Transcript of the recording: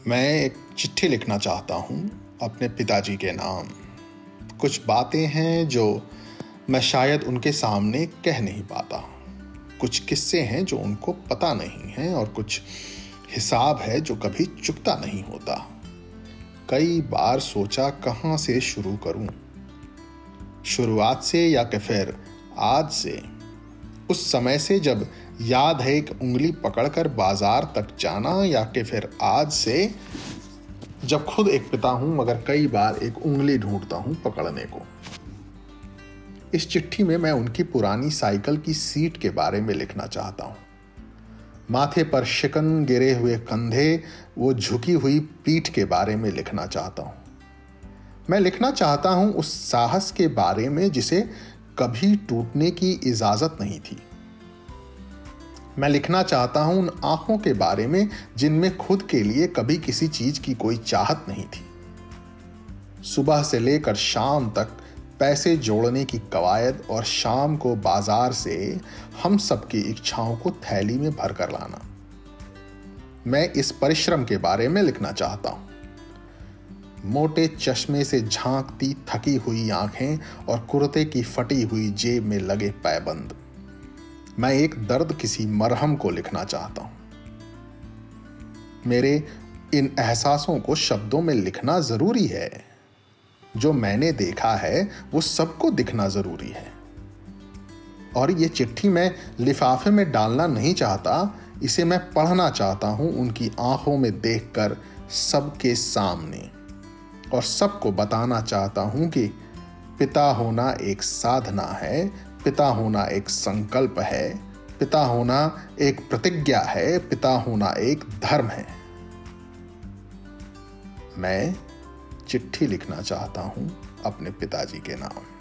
मैं एक चिट्ठी लिखना चाहता हूँ अपने पिताजी के नाम। कुछ बातें हैं जो मैं शायद उनके सामने कह नहीं पाता। कुछ किस्से हैं जो उनको पता नहीं हैं और कुछ हिसाब है जो कभी चुकता नहीं होता। कई बार सोचा कहाँ से शुरू करूं, शुरुआत से या कि फिर आज से, उस समय से जब याद है एक उंगली पकड़कर बाजार तक जाना, या कि फिर आज से जब खुद एक पिता हूं मगर कई बार एक उंगली ढूंढता हूं पकड़ने को। इस चिट्ठी में मैं उनकी पुरानी साइकिल की सीट के बारे में लिखना चाहता हूं। माथे पर शिकन, गिरे हुए कंधे, वो झुकी हुई पीठ के बारे में लिखना चाहता हूं। मैं लिखना चाहता हूं उस साहस के बारे में जिसे कभी टूटने की इजाजत नहीं थी। मैं लिखना चाहता हूं उन आंखों के बारे में जिनमें खुद के लिए कभी किसी चीज की कोई चाहत नहीं थी। सुबह से लेकर शाम तक पैसे जोड़ने की कवायद और शाम को बाजार से हम सबकी इच्छाओं को थैली में भरकर लाना। मैं इस परिश्रम के बारे में लिखना चाहता हूं। मोटे चश्मे से झांकती थकी हुई आंखें और कुर्ते की फटी हुई जेब में लगे पैबंद। मैं एक दर्द किसी मरहम को लिखना चाहता हूं। मेरे इन एहसासों को शब्दों में लिखना जरूरी है। जो मैंने देखा है वो सबको दिखना जरूरी है। और ये चिट्ठी मैं लिफाफे में डालना नहीं चाहता, इसे मैं पढ़ना चाहता हूं उनकी आंखों में देखकर, सबके सामने, और सबको बताना चाहता हूं कि पिता होना एक साधना है, पिता होना एक संकल्प है, पिता होना एक प्रतिज्ञा है, पिता होना एक धर्म है। मैं चिट्ठी लिखना चाहता हूं अपने पिताजी के नाम।